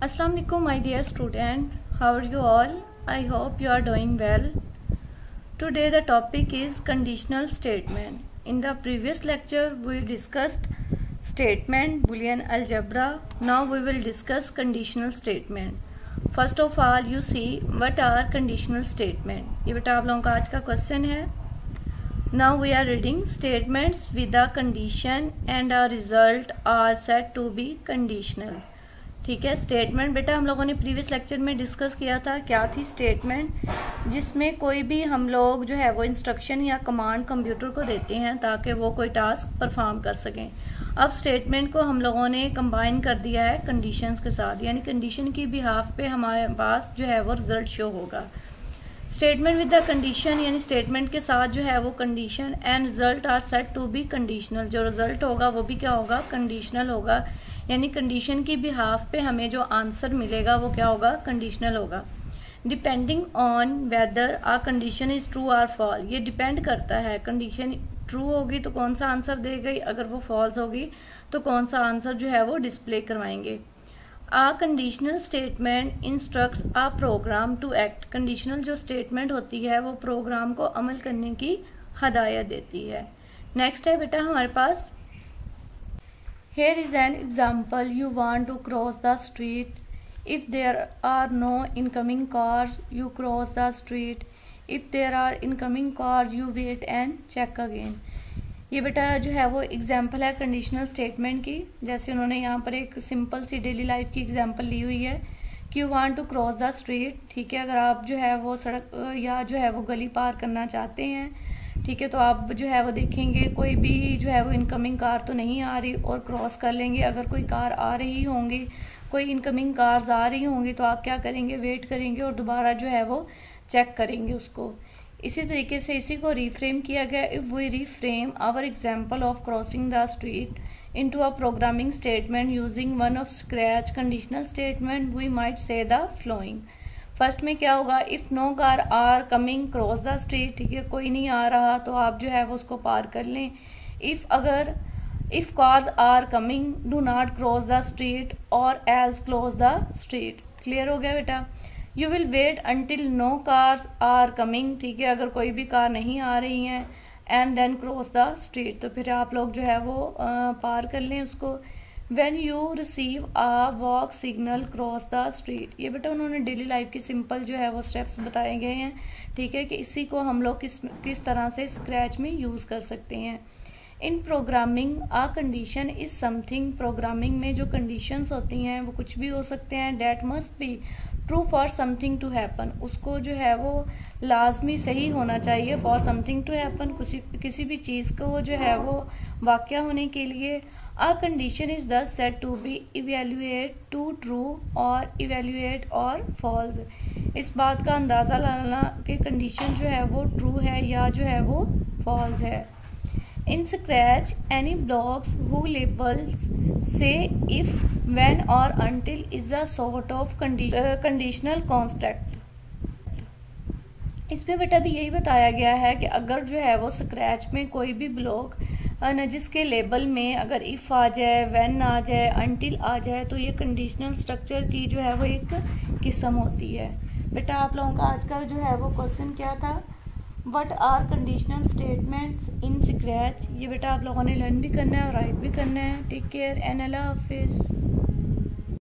Assalamu alaikum my dear student, how are you all? I hope you are doing well. Today the topic is conditional statement. In the previous lecture we discussed statement, Boolean algebra. Now we will discuss conditional statement. First of all you see what are conditional statement. ये बेटा आप लोगों का आज का question है. Now we are reading statements with a condition and a result are said to be conditional. ठीक है. स्टेटमेंट बेटा हम लोगों ने प्रीवियस लेक्चर में डिस्कस किया था. क्या थी स्टेटमेंट? जिसमें कोई भी हम लोग जो है वो इंस्ट्रक्शन या कमांड कंप्यूटर को देते हैं ताकि वो कोई टास्क परफॉर्म कर सकें. अब स्टेटमेंट को हम लोगों ने कंबाइन कर दिया है कंडीशंस के साथ, यानी कंडीशन की बिहाफ पे हमारे पास जो है वो रिजल्ट शो होगा. स्टेटमेंट विद द कंडीशन यानी स्टेटमेंट के साथ जो है वो condition and result are set to be conditional. जो रिजल्ट होगा वो भी क्या होगा? कंडीशनल होगा. यानी कंडीशन की बिहाफ पे हमें जो आंसर मिलेगा वो क्या होगा? कंडीशनल होगा. Depending on whether a condition is true और फॉल. ये डिपेंड करता है, कंडीशन ट्रू होगी तो कौन सा आंसर देगी, अगर वो फॉल्स होगी तो कौन सा आंसर जो है वो डिस्प्ले करवाएंगे. A conditional statement instructs a program to act. Conditional जो स्टेटमेंट होती है वो प्रोग्राम को अमल करने की हदायत देती है. नेक्स्ट है बेटा हमारे पास, here is an example. You want to cross the street. If there are no incoming cars you cross the street. If there are incoming cars you wait and check again. ये बेटा जो है वो example है conditional statement की. जैसे उन्होंने यहाँ पर एक सिंपल सी डेली लाइफ की एग्जाम्पल ली हुई है कि you want to cross the street. ठीक है. अगर आप जो है वो सड़क या जो है वो गली पार करना चाहते हैं, ठीक है, तो आप जो है वो देखेंगे कोई भी जो है वो इनकमिंग कार तो नहीं आ रही और क्रॉस कर लेंगे. अगर कोई कार आ रही होंगी, कोई इनकमिंग कार्स आ रही होंगी तो आप क्या करेंगे? वेट करेंगे और दोबारा जो है वो चेक करेंगे उसको. इसी तरीके से इसी को रिफ्रेम किया गया. If we reframe our example of crossing the street into a programming statement using one of scratch conditional statement we might say the following. First में क्या होगा? If no car are coming cross the street. ठीक है, कोई नहीं आ रहा तो आप जो है वो उसको पार कर लें. If cars are coming do not cross the street और एल्स क्लोज द स्ट्रीट. क्लियर हो गया बेटा? You will wait until no cars are coming. ठीक है, अगर कोई भी कार नहीं आ रही है and then cross the street, तो फिर आप लोग जो है वो पार कर लें उसको. When you receive a walk signal cross the street. ये बेटा उन्होंने डेली लाइफ की सिंपल जो है वो स्टेप्स बताए गए हैं. ठीक है, कि इसी को हम लोग किस तरह से स्क्रैच में यूज कर सकते हैं. In programming a condition is something. Programming में जो कंडीशंस होती हैं वो कुछ भी हो सकते हैं. That must be true for something to happen. उसको जो है वो लाजमी सही होना चाहिए फॉर समथिंग टू हैपन, किसी भी चीज़ को जो है वो वाक़या होने के लिए. A condition is thus said to be evaluate to true or evaluate or false. इस बात का अंदाज़ा लगाना कि कंडीशन जो है वो ट्रू है या जो है वो फॉल्स है. In scratch any blocks who labels say if, when or until is a sort of conditional construct. इसमें बेटा भी यही बताया गया है कि अगर जो है वो स्क्रैच में कोई भी ब्लॉक न जिसके लेबल में अगर इफ़ आ जाए, व्हेन आ जाए, अनटिल आ जाए, तो ये कंडीशनल स्ट्रक्चर की जो है वो एक किस्म होती है. बेटा आप लोगों का आज का जो है वो क्वेश्चन क्या था? What are conditional statements in Scratch. ये बेटा आप लोगों ने लर्न भी करना है और राइट भी करना है. टेक केयर एंड अल्लाह हाफिज़.